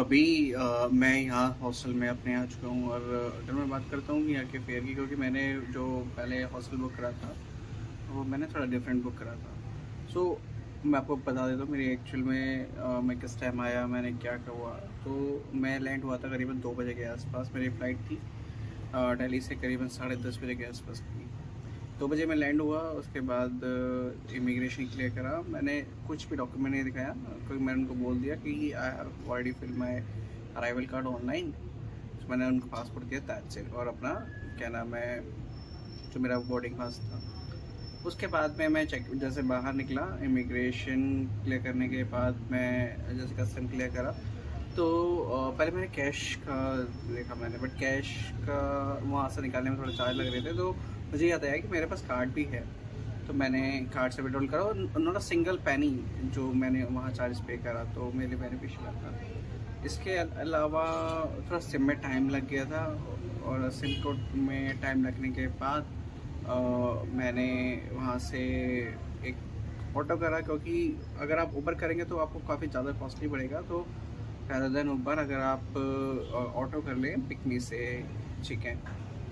अभी मैं यहाँ हॉस्टल में अपने आ चुका हूँ। और अगर मैं बात करता हूँ कि यहाँ के फेयर की, क्योंकि मैंने जो पहले हॉस्टल बुक करा था वो मैंने थोड़ा डिफरेंट बुक करा था। सो मैं आपको बता देता हूँ मेरी एक्चुअल में मैं किस टाइम आया, मैंने क्या हुआ। तो मैं लैंड हुआ था करीबन 2 बजे के आसपास। मेरी फ़्लाइट थी दिल्ली से करीबन 10:30 बजे के आसपास की। 2 बजे मैं लैंड हुआ। उसके बाद इमिग्रेशन क्लियर करा। मैंने कुछ भी डॉक्यूमेंट नहीं दिखाया क्योंकि मैंने उनको बोल दिया कि I have already fill my arrival card online. तो मैंने उनको पासपोर्ट दिया दैट्स इट, और अपना क्या नाम है जो मेरा बोर्डिंग पास था। उसके बाद में मैं चेक जैसे बाहर निकला, इमिग्रेशन क्लियर करने के बाद मैं जैसे कस्टम क्लियर करा तो पहले मैंने कैश का देखा मैंने, बट कैश का वहाँ से निकालने में थोड़ा चार्ज लग रहे थे। तो मुझे याद आया कि मेरे पास कार्ड भी है, तो मैंने कार्ड से विड्रॉल करा और नॉट अ सिंगल पैनी जो मैंने वहाँ चार्ज पे करा, तो मेरे लिए बेनिफिशियल था। इसके अलावा थोड़ा सिम में टाइम लग गया था, और सिम कोड में टाइम लगने के बाद मैंने वहाँ से एक ऑटो करा, क्योंकि अगर आप ऊबर करेंगे तो आपको काफ़ी ज़्यादा कॉस्टली पड़ेगा। तो rather देन ऊबर अगर आप ऑटो कर लें पिकनी से, ठीक है,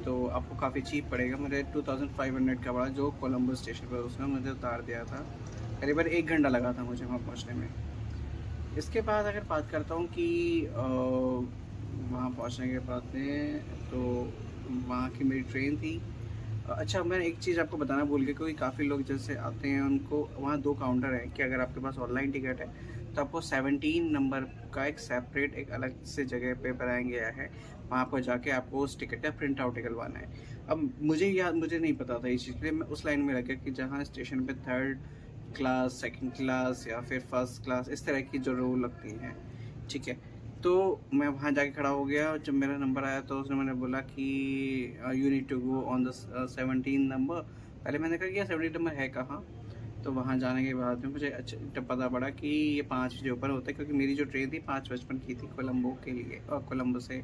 तो आपको काफ़ी चीप पड़ेगा। मुझे 2500 का पड़ा, जो कोलंबो स्टेशन पर उसने मुझे उतार दिया था। करीबन 1 घंटा लगा था मुझे वहाँ पहुँचने में। इसके बाद अगर बात करता हूँ कि वहाँ पहुँचने के बाद में तो वहाँ की मेरी ट्रेन थी। अच्छा, मैं एक चीज़ आपको बताना भूल गया, क्योंकि काफ़ी लोग जैसे आते हैं उनको वहाँ 2 काउंटर हैं कि अगर आपके पास ऑनलाइन टिकट है तो आपको 17 नंबर का एक सेपरेट एक अलग से जगह पे बनाया गया है। वहाँ पर जाके आपको उस टिकट का प्रिंट आउट निकलवाना है। अब मुझे नहीं पता था इस चीज़ के लिए, मैं उस लाइन में लग गया कि जहाँ स्टेशन पे 3rd क्लास, 2nd क्लास या फिर 1st क्लास इस तरह की जो रोल लगती हैं, ठीक है। तो मैं वहाँ जाके खड़ा हो गया। जब मेरा नंबर आया तो उसने मैंने बोला कि you need to go on the 17 number. पहले मैंने कहा कि ये 17 नंबर है कहाँ। तो वहाँ जाने के बाद में मुझे अच्छा तब पता पड़ा कि ये 5 बजे ऊपर होता है, क्योंकि मेरी जो ट्रेन थी 5:55 की थी कोलंबो के लिए, और कोलंबो से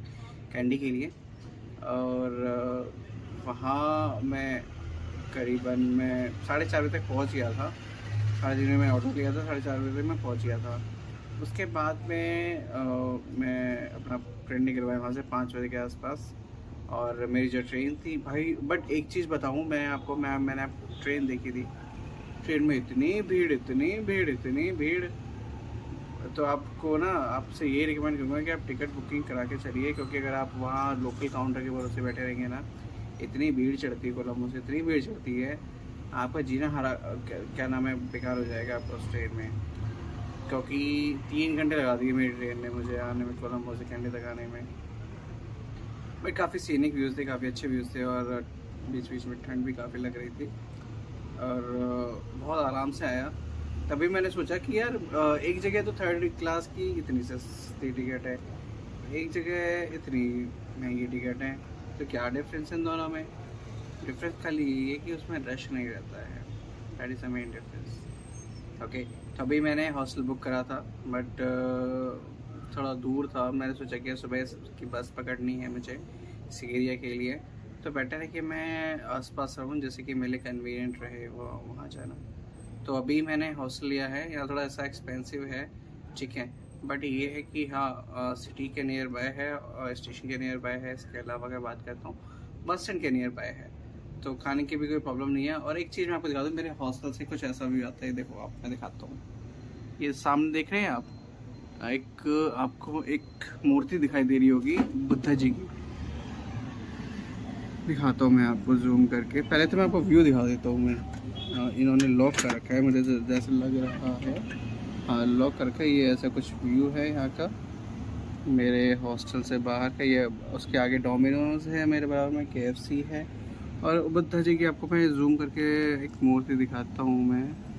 कैंडी के लिए। और वहाँ मैं करीबन मैं 4:30 बजे तक पहुँच गया था। 3:30 में ऑटो लिया था, 4:30 बजे मैं पहुँच गया था। उसके बाद में मैं अपना ट्रेन निकलवाया वहाँ से 5 बजे के आसपास। और मेरी जो ट्रेन थी भाई, बट एक चीज़ बताऊँ मैं आपको, मैंने ट्रेन देखी थी, ट्रेन में इतनी भीड़, इतनी भीड़, इतनी भीड़। तो आपको ना, आपसे ये रिकमेंड करूँगा कि आप टिकट बुकिंग करा के चलिए, क्योंकि अगर आप वहाँ लोकल काउंटर के भरोसे बैठे रहेंगे ना, इतनी भीड़ चढ़ती है कोलंबो से, इतनी भीड़ चढ़ती है, आपका जीना हरा क्या नाम है बेकार हो जाएगा आपको उस ट्रेन में। क्योंकि 3 घंटे लगा दिए मेरी ट्रेन ने मुझे आने में, कोलंबो से कैंडी तक आने में। बट काफ़ी सीनिक व्यूज़ थे, काफ़ी अच्छे व्यूज़ थे, और बीच बीच में ठंड भी काफ़ी लग रही थी, और बहुत आराम से आया। तभी मैंने सोचा कि यार एक जगह तो 3rd क्लास की इतनी सस्ती टिकट है, एक जगह इतनी महंगी टिकट है, तो क्या डिफरेंस है इन दोनों में। डिफरेंस खाली ये है कि उसमें रश नहीं रहता है, that is the main difference. Okay, तभी मैंने हॉस्टल बुक करा था, बट थोड़ा दूर था। मैंने सोचा कि सुबह की बस पकड़नी है मुझे इस एरिया के लिए, तो बेटर है कि मैं आसपास रहूँ, जैसे कि मेरे लिए कन्वीनियंट रहे वो वहाँ जाना। तो अभी मैंने हॉस्टल लिया है, यहाँ थोड़ा सा एक्सपेंसिव है, ठीक है, बट ये है कि हाँ सिटी के नियर बाय है और स्टेशन के नियर बाय है। इसके अलावा अगर बात करता हूँ बस स्टैंड के नियर बाय है, तो खाने की भी कोई प्रॉब्लम नहीं है। और एक चीज़ मैं आपको दिखा दूँ, मेरे हॉस्टल से कुछ ऐसा भी आता है, देखो आप, मैं दिखाता हूँ। ये सामने देख रहे हैं आप, एक आपको एक मूर्ति दिखाई दे रही होगी बुद्धा जी की। दिखाता हूँ मैं आपको जूम करके, पहले तो मैं आपको व्यू दिखा देता हूँ। मैं इन्होंने लॉक कर रखा है, मुझे जैसे लग रहा है, हाँ लॉक कर रखा है। ये ऐसा कुछ व्यू है यहाँ का मेरे हॉस्टल से बाहर का। ये उसके आगे डोमिनोज है, मेरे बराबर में KFC है, और बुद्धा जी की आपको मैं जूम करके एक मूर्ति दिखाता हूँ। मैं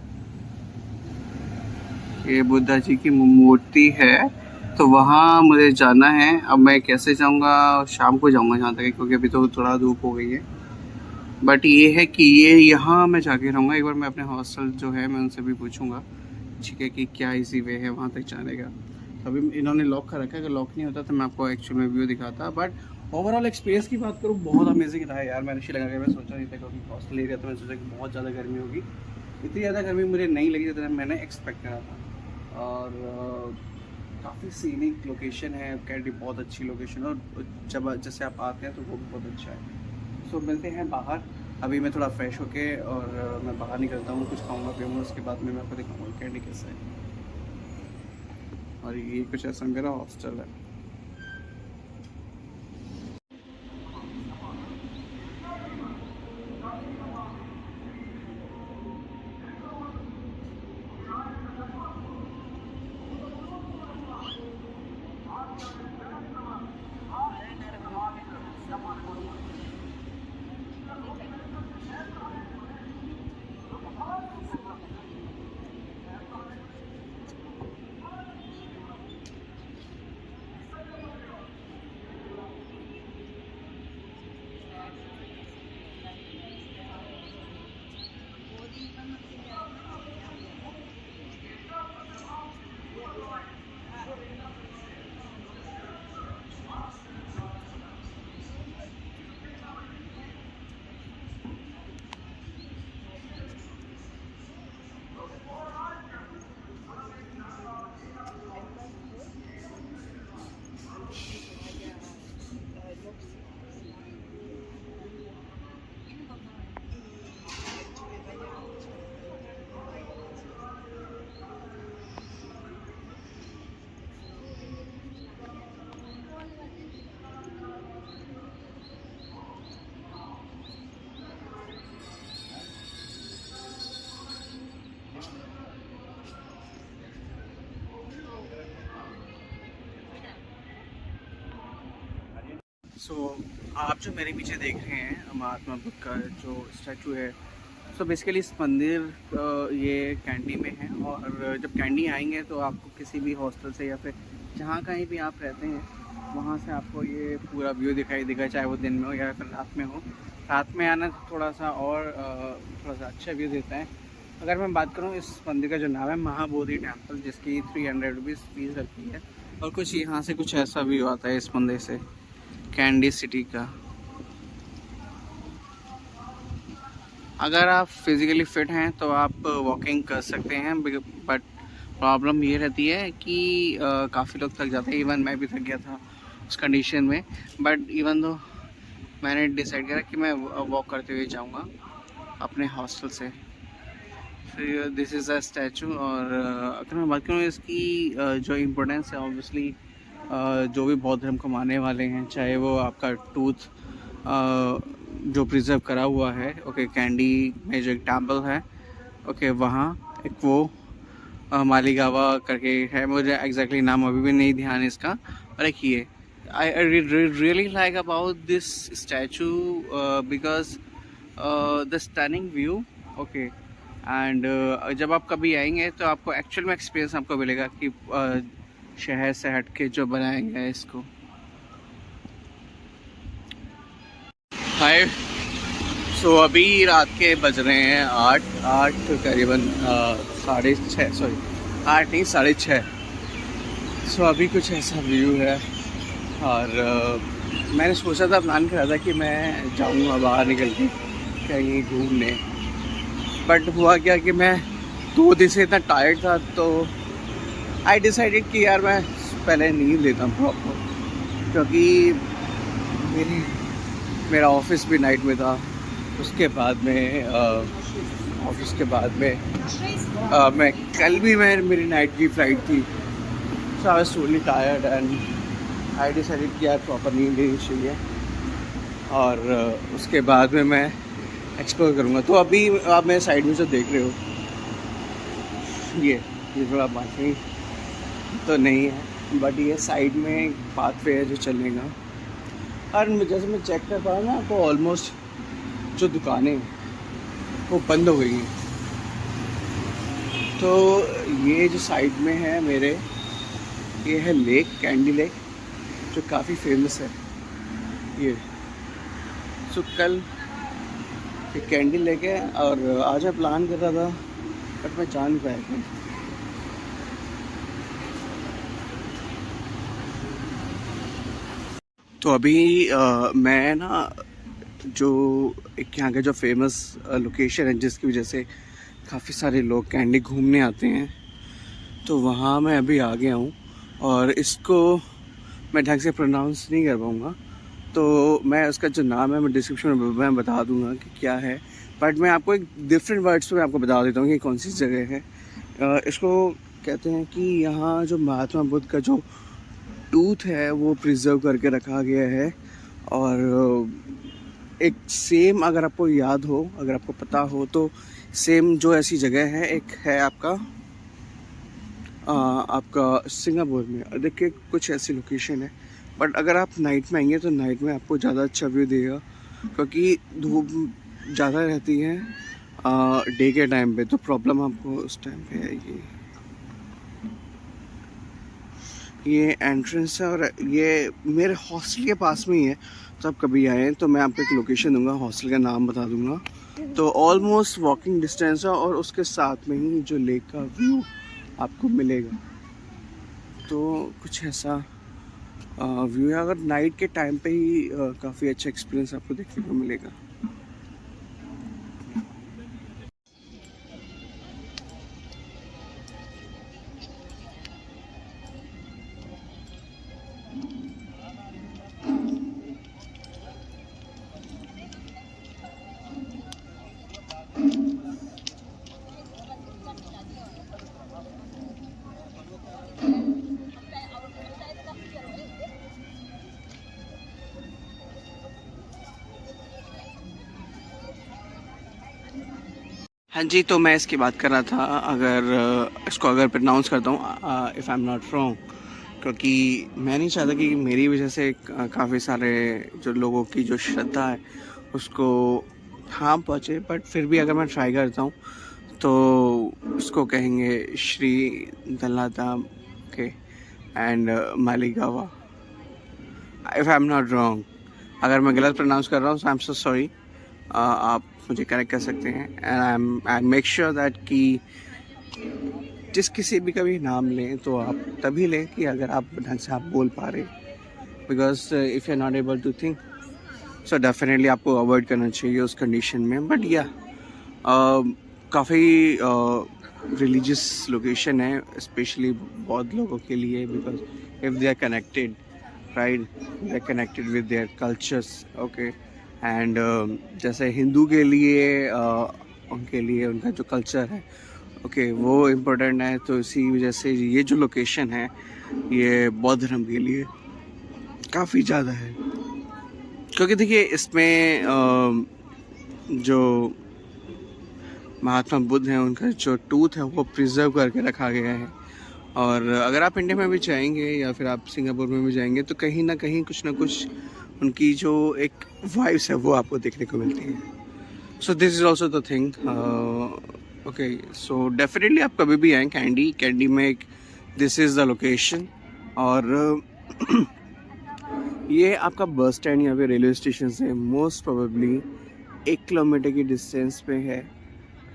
ये बुद्धा जी की मूर्ति है, तो वहाँ मुझे जाना है। अब मैं कैसे जाऊँगा, शाम को जाऊँगा जहाँ तक, क्योंकि अभी तो थोड़ा धूप हो गई है। बट ये है कि ये यहाँ मैं जाके रहूँगा। एक बार मैं अपने हॉस्टल जो है मैं उनसे भी पूछूँगा, ठीक है, कि क्या इजी वे है वहाँ तक जाने का। तो अभी इन्होंने लॉक कर रखा है, अगर लॉक नहीं होता तो मैं आपको एक्चुअल में व्यू दिखाता। बट ओवरऑल एक्सपीरियंस की बात करूँ, बहुत अमेजिंग रहा है यार। मैंने श्रीलंका के मैं सोचा नहीं था, क्योंकि हॉस्टल एरिया तो मैं सोचा कि बहुत ज़्यादा गर्मी होगी। इतनी ज़्यादा गर्मी मुझे नहीं लगी जितना मैंने एक्सपेक्ट करा था। और काफ़ी सीनिक लोकेशन है, कैंडी बहुत अच्छी लोकेशन, और जब जैसे आप आते हैं तो वो भी बहुत अच्छा है। सो मिलते हैं बाहर। अभी मैं थोड़ा फ्रेश होके और मैं बाहर निकलता हूँ, कुछ खाऊंगा पीऊँगा, उसके बाद में मैं आपको दिखाऊंगा कैंडी कैसा है। और ये कुछ ऐसा मेरा हॉस्टल है। सो आप जो मेरे पीछे देख रहे हैं महात्मा बुद्ध का जो स्टैचू है, सो बेसिकली इस मंदिर ये कैंडी में है। और जब कैंडी आएंगे तो आपको किसी भी हॉस्टल से या फिर जहाँ कहीं भी आप रहते हैं वहाँ से आपको ये पूरा व्यू दिखाई देगा, चाहे वो दिन में हो या फिर रात में हो। रात में आना थोड़ा सा और थोड़ा सा अच्छा व्यू देता है। अगर मैं बात करूँ इस मंदिर का जो नाम है महाबोधि टेम्पल, जिसकी 300 रुपीज़ फीस लगती है, और कुछ यहाँ से कुछ ऐसा व्यू आता है इस मंदिर से कैंडी सिटी का। अगर आप फिज़िकली फ़िट हैं तो आप वॉकिंग कर सकते हैं, बट प्रॉब्लम ये रहती है कि काफ़ी लोग थक जाते हैं। इवन मैं भी थक गया था उस कंडीशन में, बट इवन दो मैंने डिसाइड किया कि मैं वॉक करते हुए जाऊंगा अपने हॉस्टल से। फिर दिस इज़ अ स्टैचू। और अगर मैं बात करूँ इसकी जो इम्पोर्टेंस है, ऑब्वियसली जो भी बौद्ध धर्म को मानने वाले हैं, चाहे वो आपका टूथ जो प्रिजर्व करा हुआ है, ओके, कैंडी में जो एक टेम्पल है, ओके, वहाँ एक वो मालीगावा करके है, मुझे एग्जैक्टली नाम अभी भी नहीं ध्यान इसका। और एक ये I really like about this statue because the stunning view, okay. And जब आप कभी आएंगे तो आपको एक्चुअल में एक्सपीरियंस आपको मिलेगा कि शहर से हट के जो बनाया गया है इसको। हाय, सो अभी रात के बज रहे हैं 8 करीबन 6:30, सॉरी 8 नहीं 6:30। सो अभी कुछ ऐसा व्यू है। और मैंने सोचा था, प्लान करा था कि मैं जाऊँगा बाहर निकल के कहीं घूमने, बट हुआ क्या कि मैं 2 दिन से इतना टायर्ड था, तो आई डिसाइडेड कि यार मैं पहले नींद लेता हूँ प्रॉपर, क्योंकि मेरा ऑफिस भी नाइट में था। उसके बाद में ऑफिस के बाद में मैं कल भी मेरी नाइट की फ़्लाइट थी। So I was totally tired and I decided कि यार प्रॉपर नींद लेनी चाहिए, और उसके बाद में मैं एक्सप्लोर करूँगा। तो अभी आप मेरे साइड में जो देख रहे हो, ये थोड़ा बाकी तो नहीं है, बट ये साइड में एक पाथवे है जो चलेगा। और जैसे मैं चेक कर पा रहा हूँ ना, तो ऑलमोस्ट जो दुकानें वो बंद हो गई हैं। तो ये जो साइड में है मेरे, ये है लेक, कैंडी लेक, जो काफ़ी फेमस है ये। सो कल एक कैंडी लेक है, और आज मैं प्लान कर रहा था बट मैं जा नहीं पाया था। तो अभी मैं ना, जो एक यहाँ का जो फेमस लोकेशन है जिसकी वजह से काफ़ी सारे लोग कैंडी घूमने आते हैं, तो वहाँ मैं अभी आ गया हूँ। और इसको मैं ढंग से प्रोनाउंस नहीं कर पाऊँगा, तो मैं उसका जो नाम है मैं डिस्क्रिप्शन में बता दूँगा कि क्या है। बट मैं आपको एक डिफरेंट वर्ड्स में आपको बता देता हूँ कि कौन सी जगह है। इसको कहते हैं कि यहाँ जो महात्मा बुद्ध का जो टूथ है वो प्रिजर्व करके रखा गया है। और एक सेम, अगर आपको याद हो, अगर आपको पता हो तो सेम जो ऐसी जगह है, एक है आपका सिंगापुर में। देखिए कुछ ऐसी लोकेशन है, बट अगर आप नाइट में आएंगे तो नाइट में आपको ज़्यादा अच्छा व्यू देगा, क्योंकि धूप ज़्यादा रहती है डे के टाइम पे, तो प्रॉब्लम आपको उस टाइम पे आएगी। ये एंट्रेंस है और ये मेरे हॉस्टल के पास में ही है, तो आप कभी आए तो मैं आपको एक लोकेशन दूंगा, हॉस्टल का नाम बता दूंगा। तो ऑलमोस्ट वॉकिंग डिस्टेंस है और उसके साथ में ही जो लेक का व्यू आपको मिलेगा। तो कुछ ऐसा व्यू है, अगर नाइट के टाइम पे ही काफ़ी अच्छा एक्सपीरियंस आपको देखने को मिलेगा। हाँ जी, तो मैं इसकी बात कर रहा था, इसको अगर प्रोनाउंस करता हूँ if I am not wrong, क्योंकि मैं नहीं चाहता कि मेरी वजह से काफ़ी सारे जो लोगों की जो श्रद्धा है उसको हार्म पहुँचे। बट फिर भी अगर मैं ट्राई करता हूँ तो इसको कहेंगे श्री दल्लाधाम के and Maligawa, if I am not wrong. अगर मैं गलत प्रोनाउंस कर रहा हूँ तो आई एम सो सॉरी, आप मुझे करेक्ट कर सकते हैं। And I make sure that कि जिस किसी भी का भी नाम लें तो आप तभी लें कि अगर आप ढंग से आप बोल पा रहे, because if you are not able to think so definitely आपको अवॉइड करना चाहिए उस कंडीशन में। बट या काफ़ी रिलीजियस लोकेशन है, स्पेशली बौद्ध लोगों के लिए, because if they are connected, right, they are connected with their cultures, okay. And जैसे हिंदू के लिए उनके लिए उनका जो कल्चर है, ओके, वो इम्पोर्टेंट है। तो इसी वजह से ये जो लोकेशन है ये बौद्ध धर्म के लिए काफ़ी ज़्यादा है, क्योंकि देखिए इसमें जो महात्मा बुद्ध हैं उनका जो टूथ है वो प्रिजर्व करके रखा गया है। और अगर आप इंडिया में भी जाएंगे या फिर आप सिंगापुर में भी जाएंगे तो कहीं ना कहीं कुछ ना कुछ उनकी जो एक वाइब्स है वो आपको देखने को मिलती है। So this is also the thing, okay. So definitely आप कभी भी आएँ कैंडी में एक दिस इज़ द लोकेशन। और ये आपका बस स्टैंड या फिर रेलवे स्टेशन से मोस्ट प्रोबेबली 1 किलोमीटर की डिस्टेंस पे है,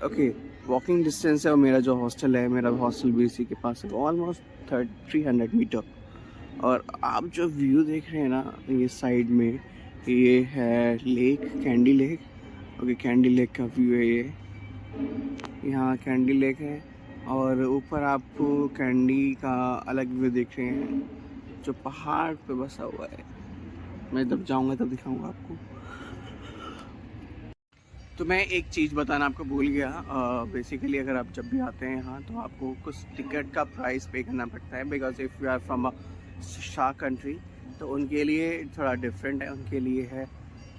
ओके, वॉकिंग डिस्टेंस है। और मेरा जो हॉस्टल है, मेरा हॉस्टल भी इसी के पास है, ऑलमोस्ट 300 मीटर। और आप जो व्यू देख रहे हैं ना ये साइड में, ये है lake, candy lake, okay, candy lake का व्यू है ये। यहाँ कैंडी लेक है और ऊपर आपको कैंडी का अलग व्यू देख रहे हैं जो पहाड़ पे बसा हुआ है। मैं जब जाऊँगा तब दिखाऊँगा आपको। तो मैं एक चीज़ बताना आपको भूल गया, बेसिकली अगर आप जब भी आते हैं यहाँ तो आपको कुछ टिकट का प्राइस पे करना पड़ता है, because if you are from a शाह कंट्री तो उनके लिए थोड़ा डिफरेंट है। उनके लिए है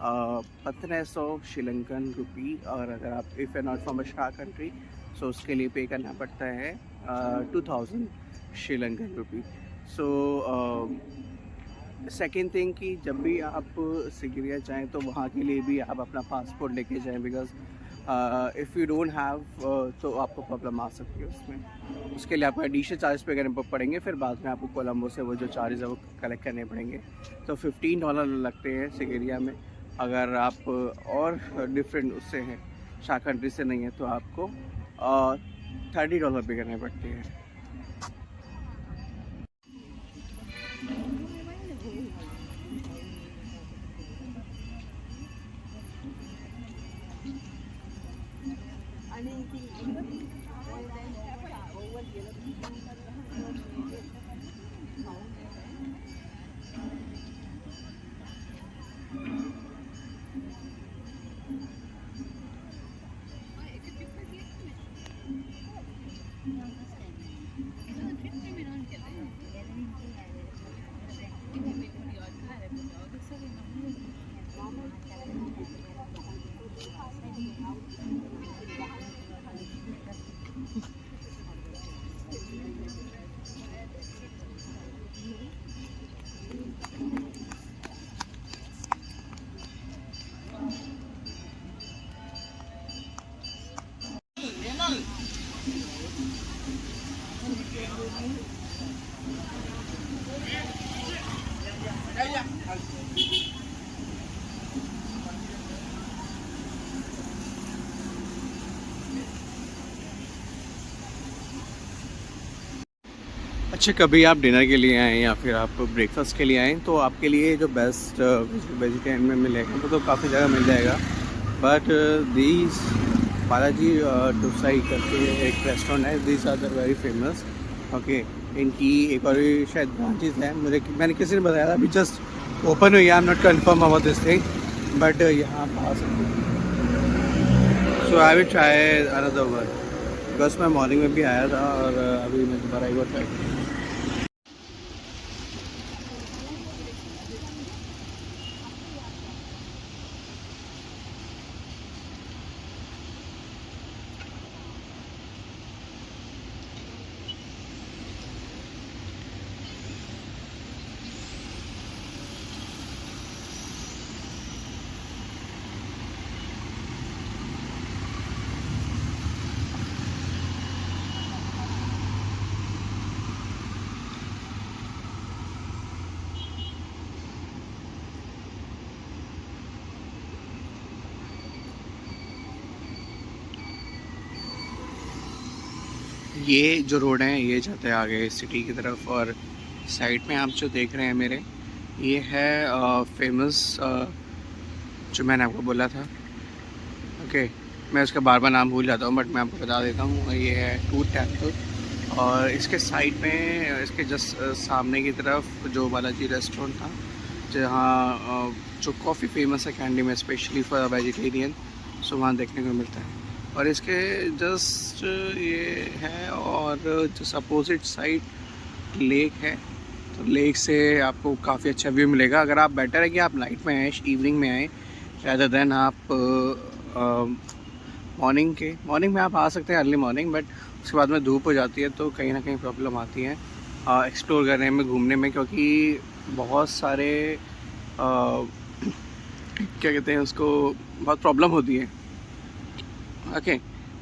1500 श्रीलंकन रुपी, और अगर आप if you not from a शाह कंट्री सो उसके लिए पे करना पड़ता है 2000 श्रीलंकन रुपी। सो सेकेंड थिंग कि जब भी आप सिगरिया जाएँ तो वहाँ के लिए भी आप अपना पासपोर्ट लेके जाएँ, because if you don't have तो आपको प्रॉब्लम आ सकती है उसमें। उसके लिए आपको एडिशनल चार्ज पे करने पड़ेंगे, फिर बाद में आपको कोलंबो से वो जो चार्जेस है वो कलेक्ट करने पड़ेंगे। तो $15 लगते हैं सिगरिया में। अगर आप और डिफरेंट उससे हैं, शाह कंट्री से नहीं है, तो आपको $30 पे करने पड़ते हैं। अच्छा, कभी आप डिनर के लिए आएँ या फिर आप ब्रेकफास्ट के लिए आएँ तो आपके लिए जो बेस्ट वेजिटेरियन में मिलेगा वो तो काफ़ी जगह मिल जाएगा, बट दीज बालाजी डोसाई करके एक रेस्टोरेंट है, these are the very famous. Okay, इनकी एक और भी शायद ब्रांचेस हैं, मैंने किसी ने बताया था, अभी जस्ट ओपन हुई है, I am not confirm about this thing, but यहाँ आप आ सकते हैं। So I will try another one, because मैं मॉर्निंग में भी आया था और अभी मैं दोबारा एक बार ट्राई करूँगा। ये जो रोड है ये जाते हैं आगे सिटी की तरफ, और साइड में आप जो देख रहे हैं मेरे, ये है फेमस जो मैंने आपको बोला था। ओके, मैं उसका बार बार नाम भूल जाता हूँ, बट मैं आपको बता देता हूँ, ये है टूट टेम्पल, और इसके साइड में इसके जस्ट सामने की तरफ जो बालाजी रेस्टोरेंट था, जहाँ जो कॉफ़ी फेमस है कैंडी में, स्पेशली फॉर वेजिटेरियन, सो वहाँ देखने को मिलता है। और इसके जस्ट ये है, और जस्ट अपोजिट साइड लेक है, तो लेक से आपको काफ़ी अच्छा व्यू मिलेगा। अगर आप, बेटर है कि आप नाइट में आएँ, इवनिंग में आएँ, रादर देन आप मॉर्निंग में आप आ सकते हैं, अर्ली मॉर्निंग, बट उसके बाद में धूप हो जाती है तो कहीं ना कहीं प्रॉब्लम आती है एक्सप्लोर करने में, घूमने में, क्योंकि बहुत सारे क्या कहते हैं उसको, बहुत प्रॉब्लम होती है। ओके,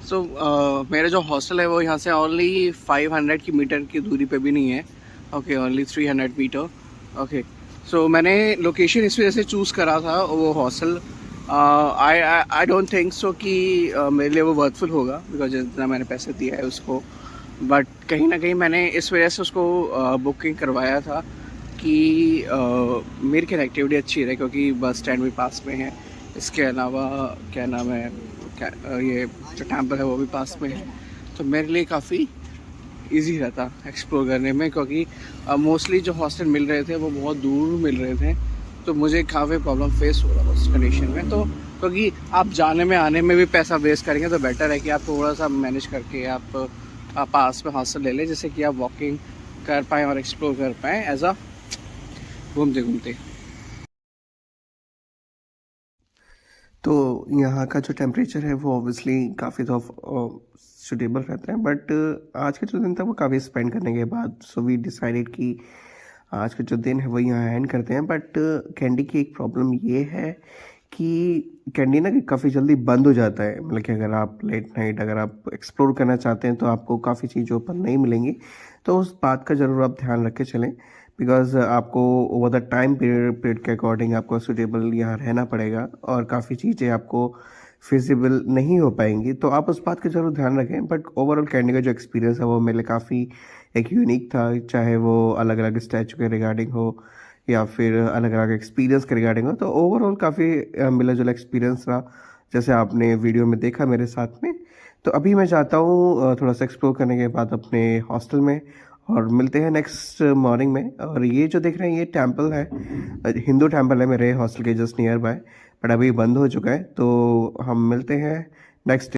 सो मेरा जो हॉस्टल है वो यहाँ से ओनली 500 की मीटर की दूरी पे भी नहीं है। Okay, only 300 metre. Okay, so मैंने लोकेशन इस वजह से चूज़ करा था वो hostel, I don't think so कि मेरे लिए वो वर्थफुल होगा, बिकॉज जितना मैंने पैसे दिया है उसको, बट कहीं ना कहीं मैंने इस वजह से उसको बुकिंग करवाया था कि मेरी कनेक्टिविटी अच्छी रहे, क्योंकि बस स्टैंड भी पास में है, इसके अलावा क्या नाम है, ये जो टेम्पल है वो भी पास में है, तो मेरे लिए काफ़ी इजी रहता एक्सप्लोर करने में, क्योंकि मोस्टली जो हॉस्टल मिल रहे थे वो बहुत दूर मिल रहे थे, तो मुझे काफ़ी प्रॉब्लम फेस हो रहा था उस कंडीशन में। तो क्योंकि आप जाने में आने में भी पैसा वेस्ट करेंगे, तो बेटर है कि आप थोड़ा सा मैनेज करके आप पास में हॉस्टल ले लें, जिससे कि आप वॉकिंग कर पाएँ और एक्सप्लोर कर पाएँ एज अ घूमते घूमते। तो यहाँ का जो टेम्परेचर है वो ऑब्वियसली काफ़ी तो सूटेबल रहता है, बट आज का जो दिन था वो काफ़ी स्पेंड करने के बाद, सो वी डिसाइडेड कि आज का जो दिन है वो यहाँ एंड करते हैं। बट कैंडी की एक प्रॉब्लम ये है कि कैंडी ना काफ़ी जल्दी बंद हो जाता है, मतलब कि अगर आप लेट नाइट अगर आप एक्सप्लोर करना चाहते हैं तो आपको काफ़ी चीज़ें ओपन नहीं मिलेंगी, तो उस बात का ज़रूर आप ध्यान रख के चलें, बिकॉज आपको ओवर द टाइम पीरियड के अकॉर्डिंग आपको सूटेबल यहाँ रहना पड़ेगा, और काफ़ी चीज़ें आपको फिजिबल नहीं हो पाएंगी, तो आप उस बात का ज़रूर ध्यान रखें। बट ओवरऑल कैंडी का जो एक्सपीरियंस है वो मेरे लिए काफ़ी एक यूनिक था, चाहे वो अलग अलग स्टैचू के रिगार्डिंग हो या फिर अलग अलग एक्सपीरियंस के रिगार्डिंग हो, तो ओवरऑल काफ़ी मिला जुला एक्सपीरियंस रहा, जैसे आपने वीडियो में देखा मेरे साथ में। तो अभी मैं चाहता हूँ थोड़ा सा एक्सप्लोर करने के बाद अपने हॉस्टल में, और मिलते हैं नेक्स्ट मॉर्निंग में। और ये जो देख रहे हैं ये टेम्पल है, हिंदू टेम्पल है मेरे हॉस्टल के जस्ट नियर बाय, बट अभी बंद हो चुका है, तो हम मिलते हैं नेक्स्ट